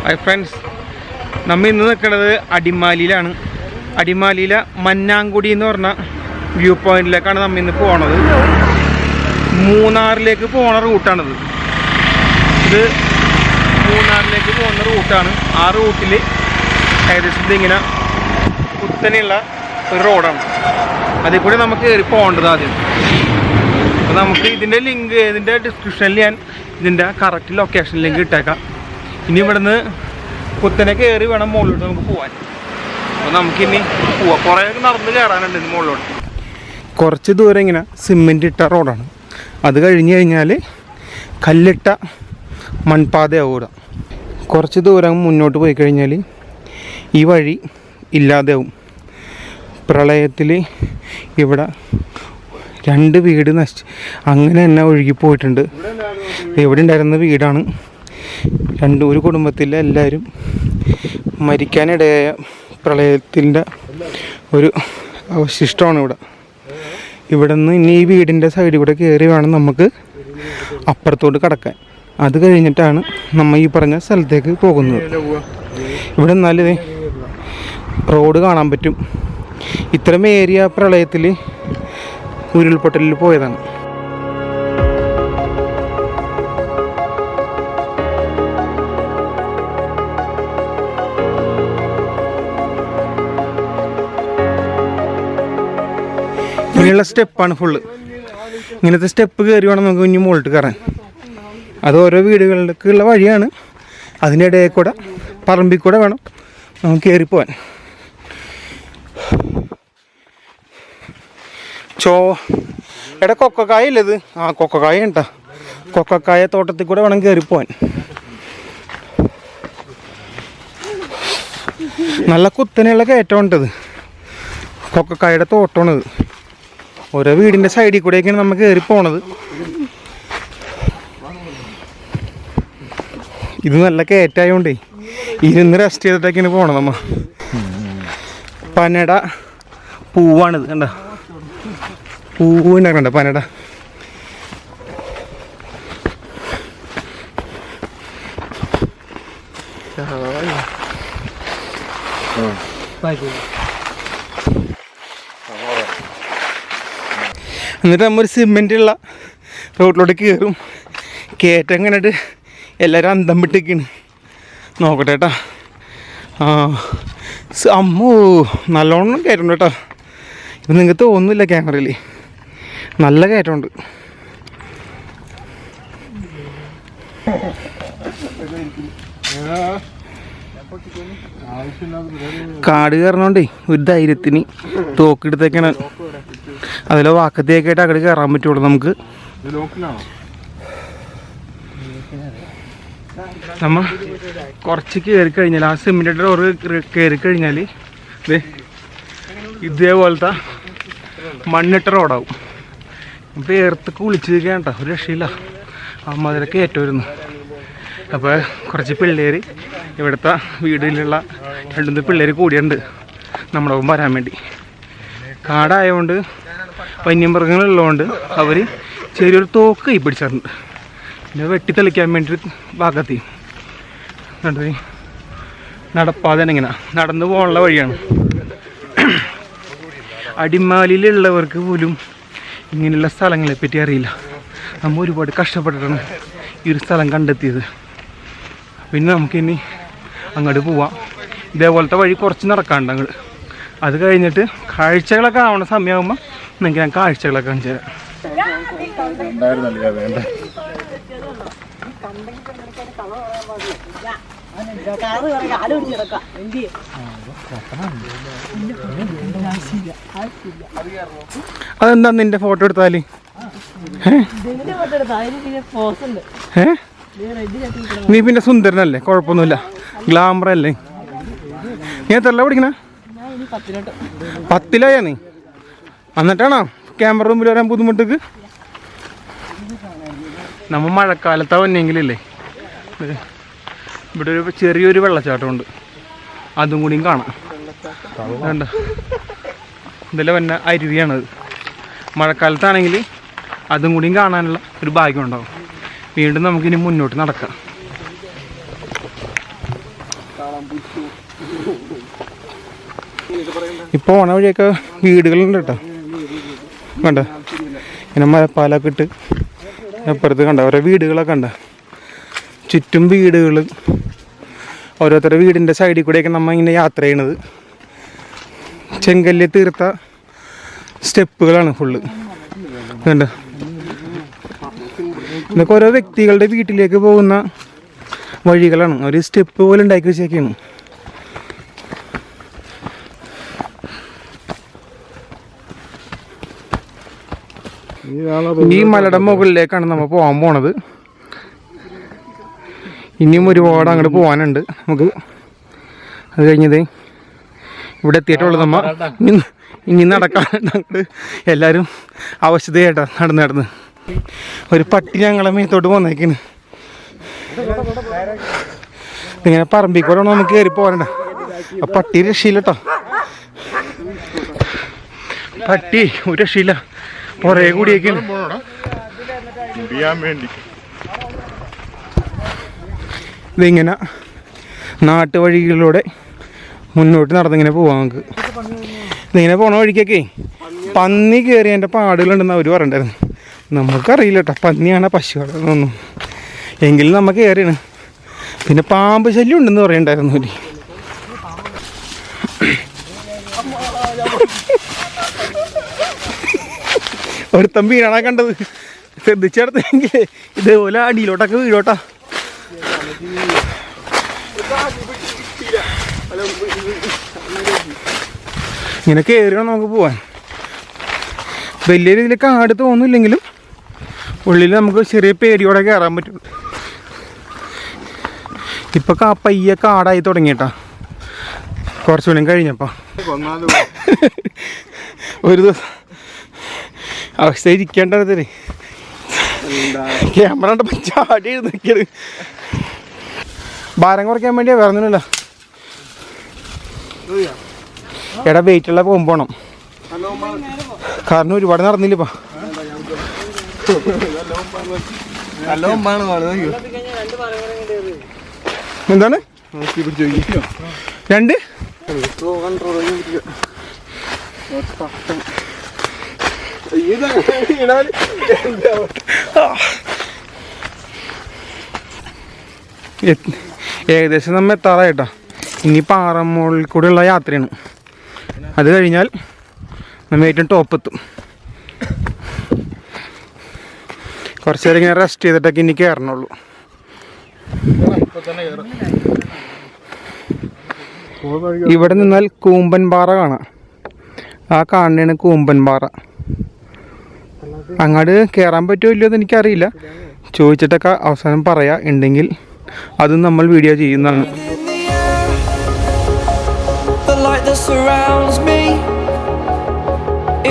Hi friends, നമ്മൾ ഇന്ന് നിൽക്കുന്നത് അടിമാലിയിലാണ്. അടിമാലിയിലെ മന്നാങ്കുടി എന്ന് പറഞ്ഞ വ്യൂ പോയിന്റിലേക്കാണ് നമ്മൾ ഇന്ന് പോണത്. മൂന്നാറിലേക്ക് പോണ റൂട്ടാണിത്. ഇത് മൂന്നാറിലേക്ക് പോകുന്ന റൂട്ടാണ്. ആ റൂട്ടിൽ ഏകദേശം ഇതിങ്ങനെ കുത്തനെയുള്ള ഒരു റോഡാണ്. അതിൽ കൂടെ നമുക്ക് കയറി പോകേണ്ടത് ആദ്യം. അപ്പോൾ നമുക്ക് ഇതിൻ്റെ ലിങ്ക്, ഇതിൻ്റെ ഡിസ്ക്രിപ്ഷനിൽ ഞാൻ ഇതിൻ്റെ കറക്റ്റ് ലൊക്കേഷൻ ലിങ്ക് ഇട്ടേക്കാം. ഇനി ഇവിടുന്ന് കുത്തനെ കയറി വേണം മുകളിലോട്ട് നമുക്ക് പോകാൻ. അപ്പോൾ നമുക്കിനി പോവാം. കുറേ നടന്ന് കയറാനുണ്ട് ഇന്ന് മുകളിലോട്ട്. കുറച്ച് ദൂരം ഇങ്ങനെ സിമെൻ്റ് ഇട്ട റോഡാണ്. അത് കഴിഞ്ഞ് കഴിഞ്ഞാൽ കല്ലിട്ട മൺപാതയാവും ഇവിടെ. കുറച്ച് ദൂരം മുന്നോട്ട് പോയി കഴിഞ്ഞാൽ ഈ വഴി ഇല്ലാതെയാവും. പ്രളയത്തിൽ ഇവിടെ 2 വീട് നശിച്ച് അങ്ങനെ തന്നെ ഒഴുകി പോയിട്ടുണ്ട്. ഇവിടെ ഉണ്ടായിരുന്ന വീടാണ്. ഒരു കുടുംബത്തിലെ എല്ലാവരും മരിക്കാനിടയായ പ്രളയത്തിൻ്റെ ഒരു അവശിഷ്ടമാണ് ഇവിടെ. ഇവിടെ നിന്ന് ഇനി ഈ വീടിൻ്റെ സൈഡിൽ കൂടെ കയറി വേണം നമുക്ക് അപ്പുറത്തോട്ട് കടക്കാൻ. അത് കഴിഞ്ഞിട്ടാണ് നമ്മൾ ഈ പറഞ്ഞ സ്ഥലത്തേക്ക് പോകുന്നത്. ഇവിടെ എന്നാലും റോഡ് കാണാൻ പറ്റും. ഇത്തരം ഏരിയ പ്രളയത്തിൽ ഉരുൾപൊട്ടലിൽ പോയതാണ്. ഇങ്ങനെയുള്ള സ്റ്റെപ്പാണ് ഫുള്ള്. ഇങ്ങനത്തെ സ്റ്റെപ്പ് കയറി വേണം നമുക്ക് ഇനി മുകളിട്ട് കയറാൻ. അത് ഓരോ വീടുകളിലേക്കുള്ള വഴിയാണ്. അതിൻ്റെ ഇടയിൽ കൂടെ പറമ്പിൽ കൂടെ വേണം നമുക്ക് കയറിപ്പോവാൻ. എടാ കൊക്കക്കായ ഇല്ലത്? ആ കൊക്കക്കായ ഉണ്ടാ. കൊക്കക്കായ തോട്ടത്തിൽ കൂടെ വേണം കയറിപ്പോവാൻ. നല്ല കുത്തനെയുള്ള കയറ്റമുണ്ടത്. കൊക്കക്കായുടെ തോട്ടമാണിത്. ഓരോ വീടിൻ്റെ സൈഡിൽ കൂടെയൊക്കെയാണ് നമ്മൾ കയറി പോണത്. ഇത് നല്ല കയറ്റായോണ്ടേ ഇരുന്ന് റെസ്റ്റ് ചെയ്തിട്ടൊക്കെയാണ് പോണത്. നമ്മ പനട പൂവാണിത്. കണ്ട പൂവിൻ്റെ കണ്ട പനട. എന്നിട്ട് നമ്മൾ ഒരു സിമെൻ്റുള്ള റോഡിലോട്ട് കയറും. കയറ്റം കണ്ടിട്ട് എല്ലാവരും അന്തം വിട്ടേക്കാണ്. നോക്കട്ടെ കേട്ടാ. അമ്മോ നല്ലോണം കയറ്റമുണ്ട് കേട്ടോ. ഇപ്പം നിങ്ങൾക്ക് തോന്നുന്നില്ല ക്യാമറയിൽ. നല്ല കയറ്റമുണ്ട്. കാട് കയറണോണ്ടേ ഒരു ധൈര്യത്തിന് തോക്കെടുത്തേക്കാണ്. അതിലെ വാക്കത്തേക്കായിട്ട് അങ്ങോട്ട് കയറാൻ പറ്റുള്ളൂ നമുക്ക്. നമ്മൾ കുറച്ച് കയറി കഴിഞ്ഞാൽ ആ സിമെൻ്റ് റോഡ് കയറി കഴിഞ്ഞാൽ ഇതേപോലത്തെ മണ്ണിട്ട റോഡാവും. അപ്പോൾ ഏർത്തൊക്കെ വിളിച്ച് കേട്ട ഒരു രക്ഷയില്ല. അമ്മതിലൊക്കെ ഏറ്റവും. അപ്പോൾ കുറച്ച് പിള്ളേർ, ഇവിടുത്തെ വീടിലുള്ള 2-3 പിള്ളേർ കൂടിയുണ്ട് നമ്മുടെ ഒപ്പം വരാൻ വേണ്ടി. കാടായതുകൊണ്ട് വന്യമൃഗങ്ങളുള്ളതുകൊണ്ട് അവർ ചെറിയൊരു തോക്ക് കൈ പിടിച്ചിട്ടുണ്ട്. പിന്നെ വെട്ടിത്തെളിക്കാൻ വേണ്ടി ഭാഗത്ത് കണ്ടത് നടപ്പാതെ ഇങ്ങനെ നടന്നു പോകാനുള്ള വഴിയാണ്. അടിമാലിയിലുള്ളവർക്ക് പോലും ഇങ്ങനെയുള്ള സ്ഥലങ്ങളെ പറ്റി അറിയില്ല. നമ്മൾ ഒരുപാട് കഷ്ടപ്പെട്ടിട്ടാണ് ഈ ഒരു സ്ഥലം കണ്ടെത്തിയത്. പിന്നെ നമുക്കിനി അങ്ങോട്ട് പോവാം. ഇതേപോലത്തെ വഴി കുറച്ച് നടക്കാണ്ട് അങ്ങോട്ട്. അത് കഴിഞ്ഞിട്ട് കാഴ്ചകളൊക്കെ ആവണ സമയമാകുമ്പോൾ നിങ്ങൾക്ക് ഞാൻ കാഴ്ചകളൊക്കെ കാണിച്ചു തരാം. അതെന്താ നിന്റെ ഫോട്ടോ എടുത്താല്? നീ പിന്നെ സുന്ദരനല്ലേ, കുഴപ്പമൊന്നുമില്ല, ഗ്ലാമർ അല്ലേ. നീ എത്രല്ല പഠിക്കണേ? 10ലായാ നീ? എന്നിട്ടാണോ ക്യാമറ മുമ്പിൽ വരാൻ ബുദ്ധിമുട്ടേക്ക്? നമ്മൾ മഴക്കാലത്താ വന്നെങ്കിലല്ലേ. ഇവിടെ ഒരു ചെറിയൊരു വെള്ളച്ചാട്ടമുണ്ട്, അതും കൂടിയും കാണാം. വേണ്ട, ഇതെല്ലാം വന്ന അരുവിയാണത്. മഴക്കാലത്താണെങ്കിൽ അതും കൂടിയും കാണാനുള്ള ഒരു ഭാഗ്യം ഉണ്ടാവും. വീണ്ടും നമുക്കിനി മുന്നോട്ട് നടക്കാം. ഇപ്പോൾ ഓണ വഴിയൊക്കെ വീടുകളുണ്ട് കേട്ടോ, കണ്ട ഇങ്ങനെ മരപ്പാലൊക്കെ ഇട്ട് അപ്പുറത്ത് കണ്ട ഓരോ വീടുകളൊക്കെ ഉണ്ട്, ചുറ്റും വീടുകൾ, ഓരോരുത്തരുടെ വീടിൻ്റെ സൈഡിൽ കൂടെയൊക്കെ നമ്മൾ ഇങ്ങനെ യാത്ര ചെയ്യണത്. ചെങ്കല്ലിൽ തീർത്ത സ്റ്റെപ്പുകളാണ് ഫുള്ള്, കണ്ട. ഇതൊക്കെ ഓരോ വ്യക്തികളുടെ വീട്ടിലേക്ക് പോകുന്ന വഴികളാണ്, ഒരു സ്റ്റെപ്പ് പോലെ ഉണ്ടാക്കി വെച്ചേക്കാണ്. ഈ മലയുടെ മുകളിലേക്കാണ് നമ്മൾ പോകാൻ പോണത്. ഇനിയും ഒരുപാട് അങ്ങോട്ട് പോകാനുണ്ട് നമുക്ക്. അത് കഴിഞ്ഞത് ഇവിടെ എത്തിയിട്ടുള്ളൂ നമ്മ. ഇനി നടക്കാനുണ്ട് അങ്ങോട്ട്. എല്ലാവരും അവശതയായിട്ടാ നടന്ന് ഒരു പട്ടി ഞങ്ങളെ മേത്തോട്ട് പോന്നേക്കാണ്. ഇങ്ങനെ പറമ്പിക്കൂടെ നമുക്ക് കയറി പോരണ്ട. ആ പട്ടി രക്ഷയില്ല കേട്ടോ, പട്ടി ഒരു രക്ഷയില്ല, പുറകെ കൂടിയേക്കാണ്. ഇതിങ്ങനെ നാട്ടുവഴികളിലൂടെ മുന്നോട്ട് നടന്നിങ്ങനെ പോവാം നമുക്ക്. ഇതിങ്ങനെ പോണ വഴിക്കൊക്കെ പന്നി കയറിയതിൻ്റെ പാടുകളുണ്ടെന്ന് അവർ പറയണ്ടായിരുന്നു. നമുക്കറിയില്ല കേട്ടോ പന്നിയാണ് പശുവാണെന്നൊന്നും, എങ്കിലും നമുക്ക് കയറിയാണ്. പിന്നെ പാമ്പ് ശല്യം ഉണ്ടെന്ന് പറയണ്ടായിരുന്നു അവര്. ഒരുത്തം വീണാണാ കണ്ടത്, ശ്രദ്ധിച്ചെടുത്തെങ്കിൽ ഇതേപോലെ അടിയിലോട്ടൊക്കെ വീഴോട്ടാ. ഇങ്ങനെ കയറിയാണ് നമുക്ക് പോവാൻ. വലിയ രീതിയിൽ കാട് തോന്നില്ലെങ്കിലും ഉള്ളിൽ നമുക്ക് ചെറിയ പേടിയോടെ കയറാൻ പറ്റും. ഇപ്പൊ പയ്യെ കാടായി തുടങ്ങിയിട്ടാ, കുറച്ചുകൂടി കഴിഞ്ഞപ്പോ. ഒരു ദിവസം അവസ്ഥ ഇരിക്കേണ്ടത് ക്യാമറ ചാടി നിൽക്കരുത്. ഭാരം കുറയ്ക്കാൻ വേണ്ടിയാ, വേറൊന്നുമില്ല. എടാ വെയിറ്റുള്ള പോകുമ്പോണം, കാരണം ഒരുപാട് നടന്നില്ലപ്പാ. എന്താണ് രണ്ട് ഏകദേശം നമ്മൾ എത്താറായിട്ടാ. ഇനി പാറമുകളിൽ കൂടെയുള്ള യാത്രയാണ്. അത് കഴിഞ്ഞാൽ നമ്മൾ ഏറ്റവും ടോപ്പെത്തും. കുറച്ച് നേരം ഇങ്ങനെ റെസ്റ്റ് ചെയ്തിട്ടൊക്കെ ഇനി കയറണുള്ളൂ. ഇവിടെ നിന്നാൽ കൂമ്പൻ പാറ കാണാം. ആ കാണുന്നതാണ് കൂമ്പൻ പാറ. അങ്ങോട്ട് കയറാൻ പറ്റുമോ ഇല്ലയോ എന്ന് എനിക്കറിയില്ല, ചോദിച്ചിട്ടൊക്കെ അവസാനം പറയാം. ഉണ്ടെങ്കിൽ അതും നമ്മൾ വീഡിയോ ചെയ്യുന്നതാണ്.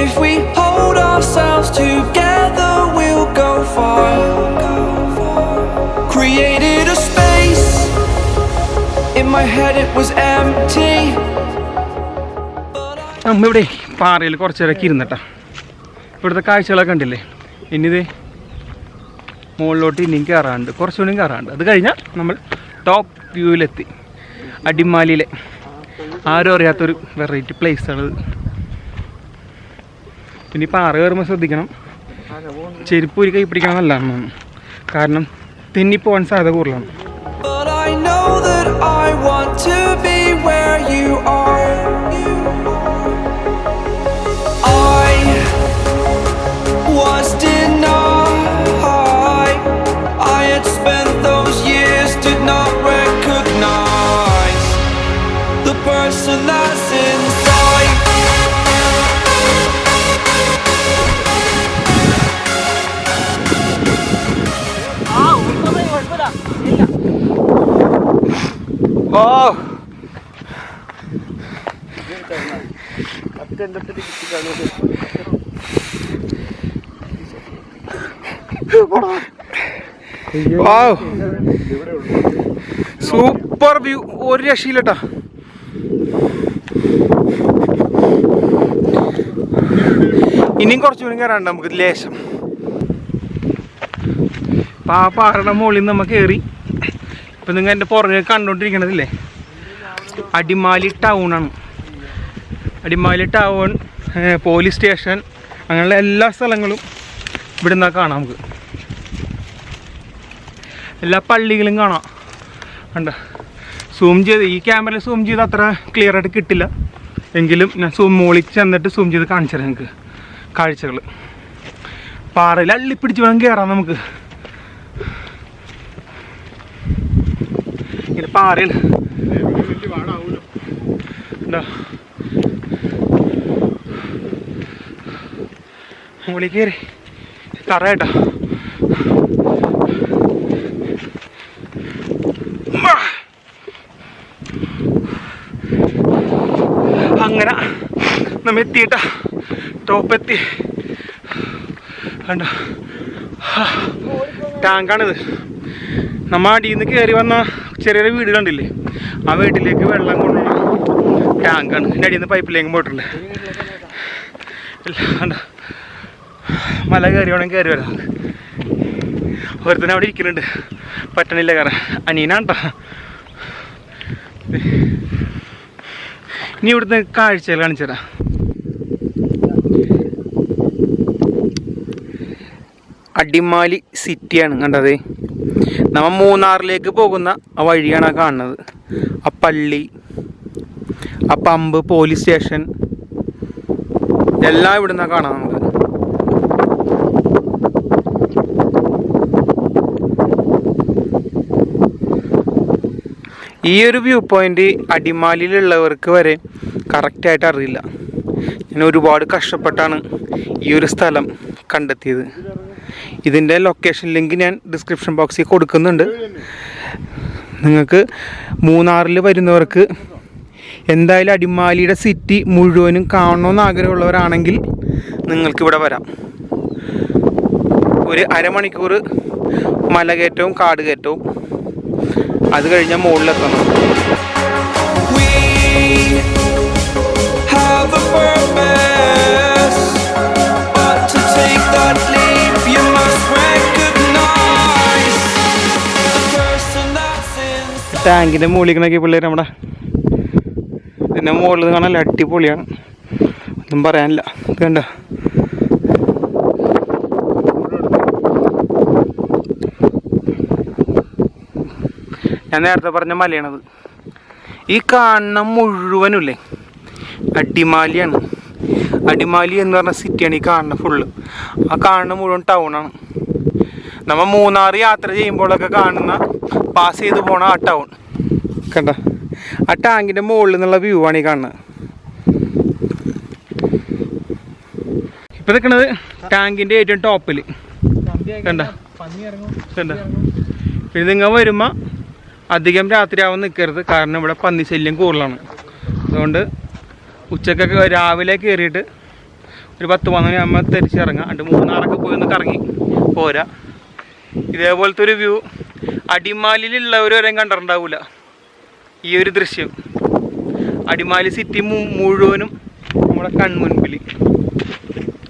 If we hold ourselves together, we'll go far. Created a space in my head, it was empty. നമ്മളിവിടെ പാറയിൽ കുറച്ച് നേരമൊക്കെ ഇരുന്നിട്ടാ. ഇവിടുത്തെ കാഴ്ചകളൊക്കെ കണ്ടില്ലേ. ഇനിയിത് മുകളിലോട്ട് ഇനിയും കയറാണ്ട്, കുറച്ചുകൂടി കയറാണ്ട്. അത് കഴിഞ്ഞാൽ നമ്മൾ ടോപ്പ് വ്യൂവിലെത്തി. അടിമാലിയിലെ ആരും അറിയാത്തൊരു വെറൈറ്റി പ്ലേസാണത്. പിന്നെ ഈ പാറ കയറുമ്പോൾ ശ്രദ്ധിക്കണം, ചെരുപ്പ് ഒരു കൈ പിടിക്കണം നല്ലതാണ്, കാരണം തെന്നിപ്പോവാൻ സാധ്യത കൂടുതലാണ്. Oh! Wow! സൂപ്പർ വ്യൂ, ഒരു രക്ഷയില്ലട്ടാ. ഇനിയും കുറച്ചുകൂടി കയറാണ്ട് നമുക്ക് ലേശം. പാറയുടെ മുകളിൽ നിന്ന് നമുക്ക് കയറി. ഇപ്പം നിങ്ങൾ എൻ്റെ പുറകെ കണ്ടുകൊണ്ടിരിക്കണതില്ലേ, അടിമാലി ടൗണാണ്. അടിമാലി ടൗൺ, പോലീസ് സ്റ്റേഷൻ, അങ്ങനെയുള്ള എല്ലാ സ്ഥലങ്ങളും ഇവിടെ നിന്നാൽ കാണാം. നമുക്ക് എല്ലാ പള്ളികളും കാണാം. കണ്ട സൂം ചെയ്ത് ഈ ക്യാമറയിൽ സൂം ചെയ്ത് അത്ര ക്ലിയർ ആയിട്ട് കിട്ടില്ല, എങ്കിലും ഞാൻ മുകളിൽ ചെന്നിട്ട് സൂം ചെയ്ത് കാണിച്ചു തരാം നിങ്ങൾക്ക് കാഴ്ചകൾ. പാറയിൽ അള്ളിപ്പിടിച്ച് വേണം കയറാം നമുക്ക്. ഇങ്ങനെ പാറയിൽ എന്താ മുകളിൽ കയറി തറയാട്ടോ. അങ്ങനെ നമ്മ എത്തിയിട്ട ടോപ്പെത്തി. കണ്ട ടാങ്കാണിത്. നമ്മ അടിയിൽ നിന്ന് കയറി വന്ന ചെറിയൊരു വീട് കണ്ടില്ലേ, ആ വീട്ടിലേക്ക് വെള്ളം കൊണ്ടുവന്ന ടാങ്കാണ്. എൻ്റെ അടിയിൽ നിന്ന് പൈപ്പിലേക്ക് പോയിട്ടുണ്ട്. കണ്ട മല കയറി വേണമെങ്കിൽ കയറി വരാം. ഒരുത്തന്നെ അവിടെ ഇരിക്കുന്നുണ്ട്, പറ്റണില്ല കയറാൻ. അനിയനാണ് കേട്ടോ. ഇനി ഇവിടുത്തെ കാഴ്ചകൾ കാണിച്ചു തരാം. അടിമാലി സിറ്റിയാണ് കണ്ടത്. നമ്മൾ മൂന്നാറിലേക്ക് പോകുന്ന ആ വഴിയാണ് കാണുന്നത്. ആ പള്ളി, ആ പമ്പ്, പോലീസ് സ്റ്റേഷൻ എല്ലാം ഇവിടെ നിന്നാണ് കാണാം നമുക്ക്. ഈ ഒരു വ്യൂ പോയിൻ്റ് അടിമാലിയിലുള്ളവർക്ക് വരെ കറക്റ്റായിട്ട് അറിയില്ല. ഞാൻ ഒരുപാട് കഷ്ടപ്പെട്ടാണ് ഈ ഒരു സ്ഥലം കണ്ടെത്തിയത്. ഇതിൻ്റെ ലൊക്കേഷൻ ലിങ്ക് ഞാൻ ഡിസ്ക്രിപ്ഷൻ ബോക്സിൽ കൊടുക്കുന്നുണ്ട്. നിങ്ങൾക്ക് മൂന്നാറിൽ വരുന്നവർക്ക് എന്തായാലും അടിമാലിയുടെ സിറ്റി മുഴുവനും കാണണമെന്ന് ആഗ്രഹമുള്ളവരാണെങ്കിൽ നിങ്ങൾക്കിവിടെ വരാം. ഒരു അരമണിക്കൂർ മലകയറ്റവും കാട് കയറ്റവും, അത് കഴിഞ്ഞാൽ മുകളിലെത്തണം. ടാങ്കിൻ്റെ മുകളിൽ നോക്കിയ പിള്ളേർ നമ്മുടെ ഇതിൻ്റെ മുകളിൽ കാണാൻ അടിപൊളിയാണ്, ഒന്നും പറയാനില്ല. ഇത് കണ്ടോ, ഞാൻ നേരത്തെ പറഞ്ഞ മലയാണത്. ഈ കാണുന്ന മുഴുവനുമില്ലേ അടിമാലിയാണ്. അടിമാലി എന്ന് പറഞ്ഞ സിറ്റിയാണ് ഈ കാണുന്ന ഫുള്ള്. ആ കാണുന്ന മുഴുവൻ ടൗണാണ്. നമ്മൾ മൂന്നാർ യാത്ര ചെയ്യുമ്പോഴൊക്കെ കാണുന്ന പാസ് ചെയ്ത് പോണ ആ ടൗൺ കണ്ട. ആ ടാങ്കിൻ്റെ മുകളിൽ നിന്നുള്ള വ്യൂ ആണ് ഈ കാണുന്നത്. ഇപ്പം നിൽക്കുന്നത് ടാങ്കിൻ്റെ ഏറ്റവും ടോപ്പിൽ കണ്ട. കണ്ട പിന്നെ നിങ്ങൾ വരുമ്പോൾ അധികം രാത്രിയാവാൻ നിൽക്കരുത്, കാരണം ഇവിടെ പന്നി ശല്യം കൂടുതലാണ്. അതുകൊണ്ട് ഉച്ചക്കൊക്കെ രാവിലെ കയറിയിട്ട് ഒരു 10-11 മണിയാകുമ്പോൾ തിരിച്ചിറങ്ങാം. എന്നിട്ട് മൂന്നാറൊക്കെ പോയി ഒന്ന് കറങ്ങി പോരാ. ഇതേപോലത്തെ ഒരു വ്യൂ അടിമാലിയിലുള്ളവരും കണ്ടിട്ടുണ്ടാവില്ല. ഈ ഒരു ദൃശ്യം അടിമാലി സിറ്റി മുഴുവനും നമ്മുടെ കൺമുൻപിൽ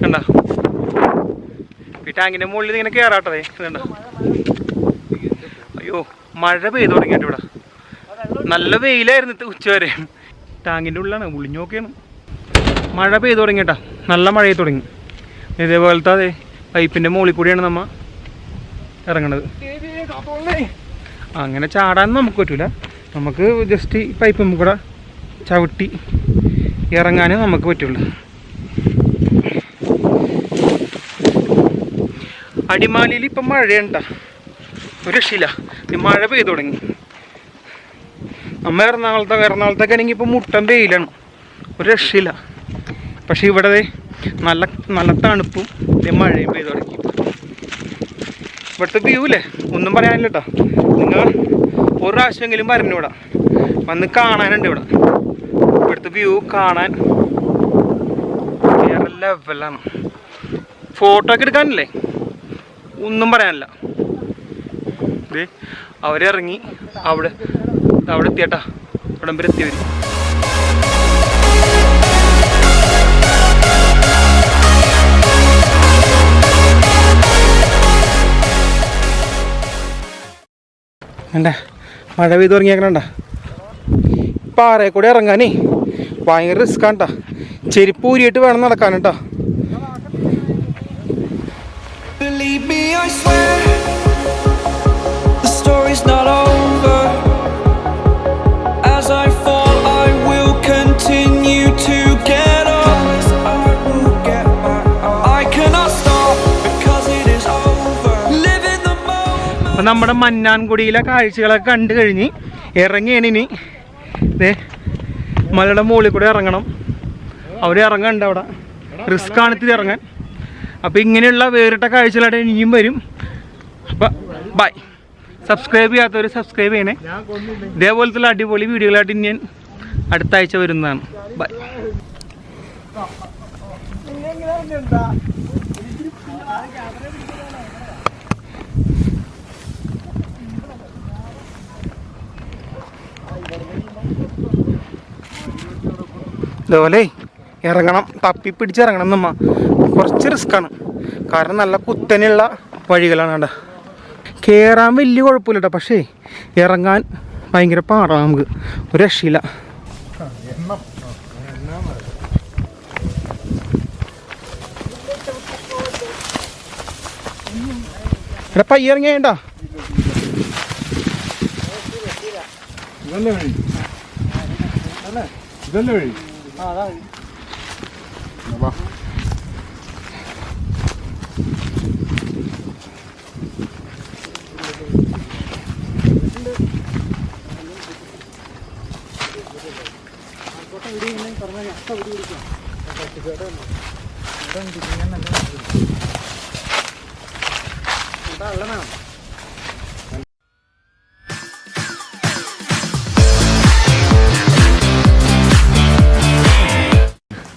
കണ്ട. ഈ ടാങ്കിൻ്റെ മുകളിൽ ഇങ്ങനെ കയറാട്ടതേ കണ്ട. അയ്യോ മഴ പെയ്തു തുടങ്ങിയിട്ട് ഇവിടെ നല്ല വെയിലായിരുന്നു ഉച്ചവരെ. ടാങ്കിൻ്റെ ഉള്ളിലാണ് ഒളിഞ്ഞു നോക്കിയാണ്. മഴ പെയ്തു തുടങ്ങിയിട്ടാ, നല്ല മഴ പെയ്തു തുടങ്ങി. ഇതേപോലത്തെ അതെ പൈപ്പിൻ്റെ മുകളിൽ കൂടിയാണ് നമ്മൾ ഇറങ്ങണത്. അങ്ങനെ ചാടാൻ നമുക്ക് പറ്റൂല, നമുക്ക് ജസ്റ്റ് ഈ പൈപ്പ് കൂടെ ചവിട്ടി ഇറങ്ങാനേ നമുക്ക് പറ്റുള്ളൂ. അടിമാലിയിൽ ഇപ്പം മഴയുണ്ടാ, ഒരു രക്ഷയില്ല. മഴ പെയ്തു തുടങ്ങി. നമ്മൾ എറണാകുളത്തൊക്കെ ആണെങ്കിൽ ഇപ്പം മുട്ടൻ വെയിലാണ്, ഒരു രക്ഷയില്ല. പക്ഷെ ഇവിടെ നല്ല നല്ല തണുപ്പും മഴയും പെയ്തു തുടങ്ങി. ഇവിടുത്തെ വ്യൂ അല്ലേ ഒന്നും പറയാനില്ല കേട്ടോ. നിങ്ങൾ ഒരു പ്രാവശ്യമെങ്കിലും വരണം ഇവിടെ വന്ന് കാണാനുണ്ട്. ഇവിടുത്തെ വ്യൂ കാണാൻ വേറെ ലെവലാണ്. ഫോട്ടോ ഒക്കെ എടുക്കാനില്ലേ ഒന്നും പറയാനില്ല. ഇത് അവരിറങ്ങി അവിടെ എത്തിയേട്ടാ, ഇവിടം വരെ എത്തിയവർ. വേണ്ട മഴ പെയ്ത് തുടങ്ങിയേക്കണണ്ട. പാറയിൽ കൂടെ ഇറങ്ങാനേ ഭയങ്കര റിസ്ക്കാണ് കേട്ടോ. ചെരുപ്പ് ഊരിയിട്ട് വേണം നടക്കാൻ കേട്ടോ. Believe me, I swear, the story's not over. As I fall, I will continue to get up. I cannot stop because it is over. Live in the moment. അപ്പം നമ്മുടെ മന്നാൻകുടിയിലെ കാഴ്ചകളൊക്കെ കണ്ടു കഴിഞ്ഞ് ഇറങ്ങിയാണ് ഇനി മലയുടെ മുകളിൽ കൂടെ ഇറങ്ങണം. അവിടെ ഇറങ്ങാണ്ട്, അവിടെ റിസ്ക് ആണ് ഇത് ഇറങ്ങാൻ. അപ്പോൾ ഇങ്ങനെയുള്ള വേറിട്ട കാഴ്ചകളായിട്ട് ഇനിയും വരും. അപ്പം ബൈ. സബ്സ്ക്രൈബ് ചെയ്യാത്തവർ സബ്സ്ക്രൈബ് ചെയ്യണേ. ഇതേപോലത്തെ അടിപൊളി വീഡിയോകളായിട്ട് ഇനി ഞാൻ അടുത്ത ആഴ്ച വരുന്നതാണ്. ബൈ. ഇതുപോലെ ഇറങ്ങണം, തപ്പി പിടിച്ചിറങ്ങണം നമ്മ. കുറച്ച് റിസ്ക്കാണ്, കാരണം നല്ല കുത്തനെയുള്ള വഴികളാണ് കേട്ടോ. കയറാൻ വലിയ കുഴപ്പമില്ല കേട്ടോ, പക്ഷേ ഇറങ്ങാൻ ഭയങ്കര പാടാണ്, നമുക്ക് ഒരു രക്ഷയില്ല. എടാ പയ്യ ഇറങ്ങിയാ ഇതല്ലേ വഴി?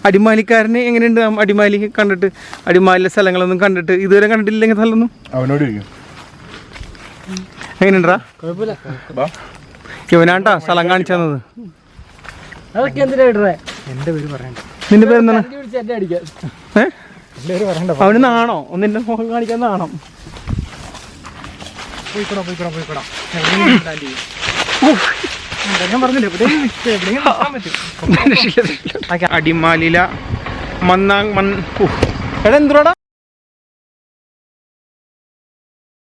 അടിമാലിക്കാരന് എങ്ങനെയുണ്ട്? അടിമാലി കണ്ടിട്ട്, അടിമാലിലെ സ്ഥലങ്ങളൊന്നും കണ്ടിട്ട് ഇതുവരെ കണ്ടിട്ടില്ലെങ്കിൽ സ്ഥലമൊന്നും അവനോട് എങ്ങനെയുണ്ടാ? ഇവനാണ്ടാ സ്ഥലം കാണിച്ചു തന്നത്. നിന്റെ പേരെന്താണ്? അവന് നാണോ? ഒന്നിന്റെ മുഖം കാണിക്കാൻ നാണം. അടിമാലില എടാ എന്തുവാടാ